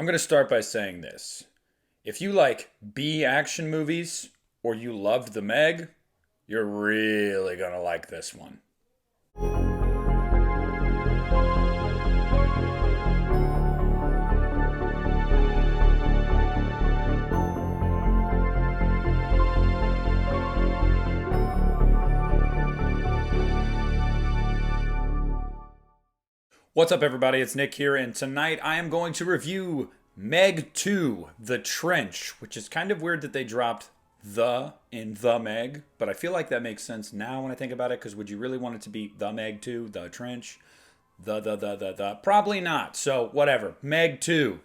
I'm going to start by saying this. If you like B action movies or you loved The Meg, you're really going to like this one. What's up, everybody? It's Nick here, and tonight I am going to review Meg 2, The Trench, which is kind of weird that they dropped the in The Meg, but I feel like that makes sense now when I think about it, because would you really want it to be The Meg 2, The Trench? The. Probably not, so whatever. Meg 2.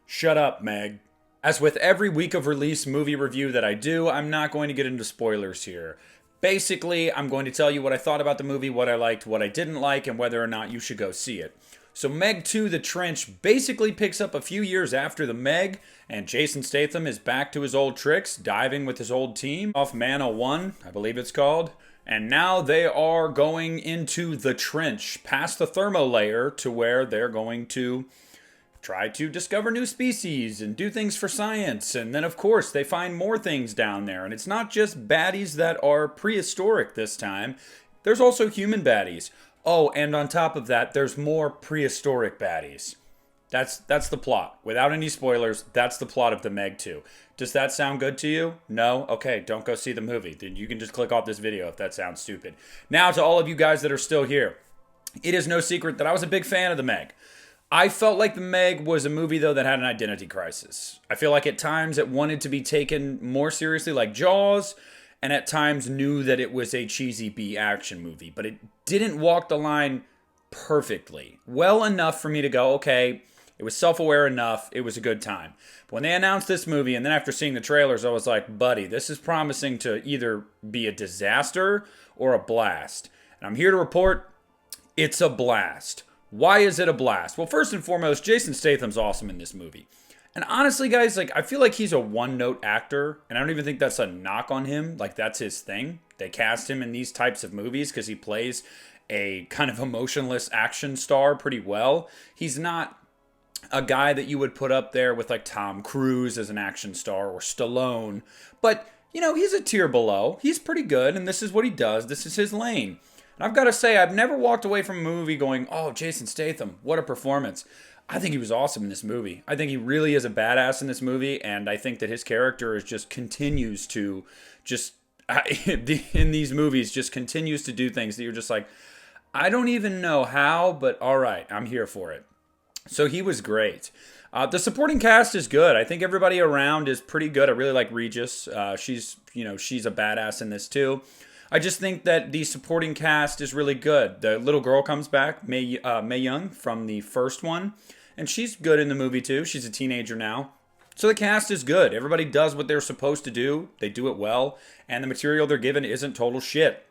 Shut up, Meg. As with every week of release movie review that I do, I'm not going to get into spoilers here. Basically, I'm going to tell you what I thought about the movie, what I liked, what I didn't like, and whether or not you should go see it. So Meg 2, The Trench basically picks up a few years after The Meg, and Jason Statham is back to his old tricks, diving with his old team off Mana 1, I believe it's called. And now they are going into the trench, past the thermo layer, to where they're going to try to discover new species and do things for science. And then, of course, they find more things down there. And it's not just baddies that are prehistoric this time. There's also human baddies. Oh, and on top of that, there's more prehistoric baddies. That's the plot. Without any spoilers, that's the plot of The Meg 2. Does that sound good to you? No? Okay, don't go see the movie. Then you can just click off this video if that sounds stupid. Now, to all of you guys that are still here, it is no secret that I was a big fan of The Meg. I felt like The Meg was a movie, though, that had an identity crisis. I feel like at times it wanted to be taken more seriously, like Jaws, and at times knew that it was a cheesy B action movie, but it didn't walk the line perfectly. Well enough for me to go, okay, it was self-aware enough, it was a good time. But when they announced this movie, and then after seeing the trailers, I was like, buddy, this is promising to either be a disaster or a blast. And I'm here to report, it's a blast. Why is it a blast? Well, first and foremost, Jason Statham's awesome in this movie. And honestly, guys, I feel like he's a one-note actor, and I don't even think that's a knock on him. That's his thing. They cast him in these types of movies because he plays a kind of emotionless action star pretty well. He's not a guy that you would put up there with Tom Cruise as an action star or Stallone. But, he's a tier below. He's pretty good, and this is what he does. This is his lane. And I've got to say, I've never walked away from a movie going, oh, Jason Statham, what a performance. I think he was awesome in this movie. I think he really is a badass in this movie, and I think that his character continues to in these movies, just continues to do things that you're just like, I don't even know how, but all right, I'm here for it. So he was great. The supporting cast is good. I think everybody around is pretty good. I really like Regis. She's a badass in this too. I just think that the supporting cast is really good. The little girl comes back, Mei Young, from the first one, and she's good in the movie too. She's a teenager now. So the cast is good. Everybody does what they're supposed to do. They do it well, and the material they're given isn't total shit.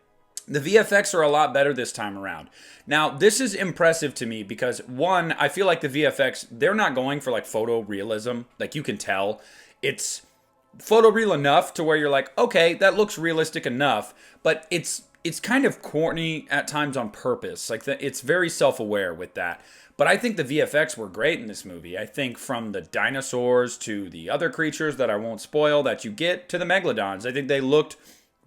The VFX are a lot better this time around. Now, this is impressive to me because, one, I feel like the VFX, they're not going for photorealism. You can tell. It's photoreal enough to where you're like, okay, that looks realistic enough, but it's kind of corny at times on purpose. It's very self-aware with that. But I think the VFX were great in this movie. I think from the dinosaurs to the other creatures that I won't spoil that you get to the megalodons, I think they looked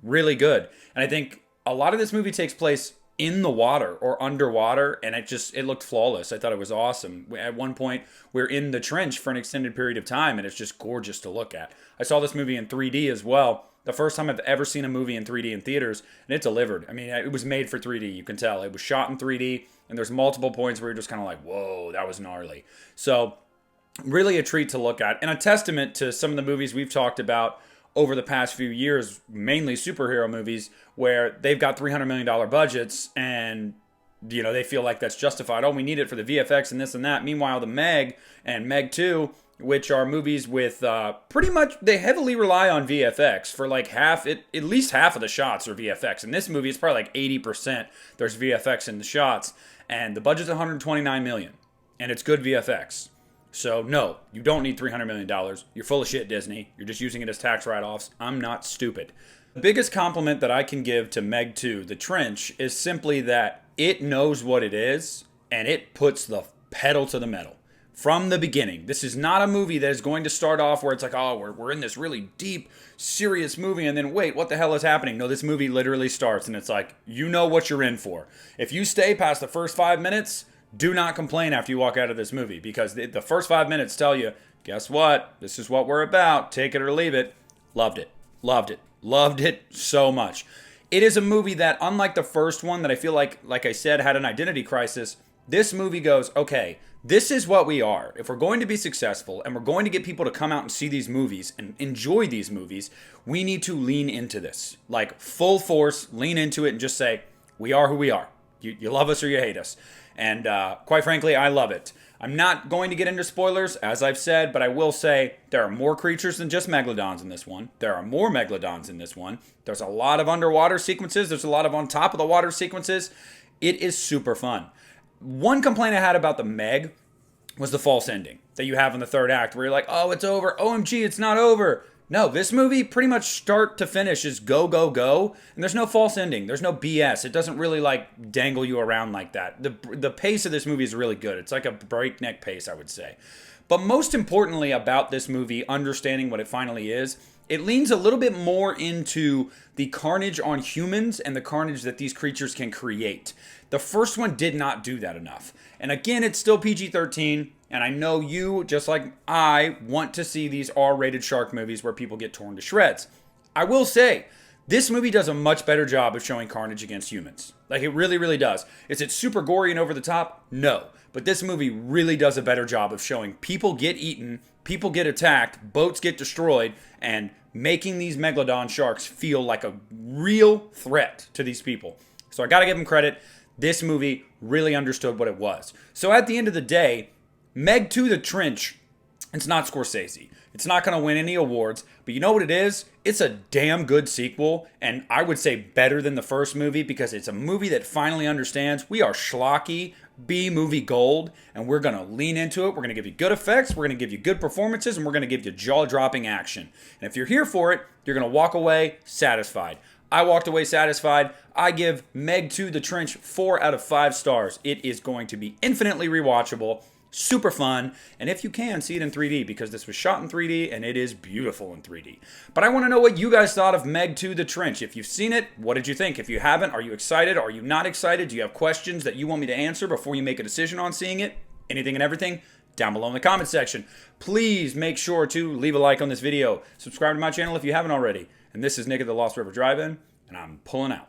really good. And I think a lot of this movie takes place in the water or underwater, and it looked flawless. I thought it was awesome. At one point, we're in the trench for an extended period of time, and it's just gorgeous to look at. I saw this movie in 3D as well. The first time I've ever seen a movie in 3D in theaters, and it delivered. I mean, it was made for 3D, you can tell. It was shot in 3D, and there's multiple points where you're just kind of like, whoa, that was gnarly. So, really a treat to look at, and a testament to some of the movies we've talked about over the past few years, mainly superhero movies, where they've got $300 million budgets and, they feel like that's justified. Oh, we need it for the VFX and this and that. Meanwhile, The Meg and Meg 2, which are movies with pretty much, they heavily rely on VFX for at least half of the shots are VFX. In this movie, it's probably 80% there's VFX in the shots. And the budget's $129 million. And it's good VFX. So, no, you don't need $300 million. You're full of shit, Disney. You're just using it as tax write-offs. I'm not stupid. The biggest compliment that I can give to Meg 2, The Trench, is simply that it knows what it is, and it puts the pedal to the metal. from the beginning. This is not a movie that is going to start off where it's like, oh, we're in this really deep, serious movie, and then wait, what the hell is happening? No, this movie literally starts, and it's like, you know what you're in for. If you stay past the first 5 minutes, do not complain after you walk out of this movie, because the first 5 minutes tell you, guess what? This is what we're about. Take it or leave it. Loved it. Loved it. Loved it so much. It is a movie that, unlike the first one that I feel like I said, had an identity crisis, this movie goes, okay, this is what we are. If we're going to be successful and we're going to get people to come out and see these movies and enjoy these movies, we need to lean into this. Like, full force, lean into it and just say, we are who we are. You love us or you hate us. And quite frankly, I love it. I'm not going to get into spoilers, as I've said, but I will say there are more creatures than just megalodons in this one. There are more megalodons in this one. There's a lot of underwater sequences. There's a lot of on top of the water sequences. It is super fun. One complaint I had about the Meg was the false ending that you have in the third act where you're like, oh, it's over. OMG, it's not over. No, this movie pretty much start to finish is go, go, go. And there's no false ending. There's no BS. It doesn't really like dangle you around like that. The pace of this movie is really good. It's like a breakneck pace, I would say. But most importantly about this movie, understanding what it finally is, it leans a little bit more into the carnage on humans and the carnage that these creatures can create. The first one did not do that enough. And again, it's still PG-13, and I know you, just like I, want to see these R-rated shark movies where people get torn to shreds. I will say, this movie does a much better job of showing carnage against humans. Like, it really, really does. Is it super gory and over the top? No. But this movie really does a better job of showing people get eaten, people get attacked, boats get destroyed, and making these megalodon sharks feel like a real threat to these people. So I gotta give them credit. This movie really understood what it was. So at the end of the day, Meg 2 The Trench, it's not Scorsese. It's not going to win any awards, but you know what it is? It's a damn good sequel, and I would say better than the first movie because it's a movie that finally understands we are schlocky B-movie gold, and we're going to lean into it. We're going to give you good effects, we're going to give you good performances, and we're going to give you jaw-dropping action. And if you're here for it, you're going to walk away satisfied. I walked away satisfied. I give Meg 2 The Trench 4 out of 5 stars. It is going to be infinitely rewatchable, super fun, and if you can, see it in 3D because this was shot in 3D and it is beautiful in 3D. But I want to know what you guys thought of Meg 2 The Trench. If you've seen it, what did you think? If you haven't, are you excited? Are you not excited? Do you have questions that you want me to answer before you make a decision on seeing it? Anything and everything? Down below in the comment section. Please make sure to leave a like on this video. Subscribe to my channel if you haven't already. And this is Nick at the Lost River Drive-In, and I'm pulling out.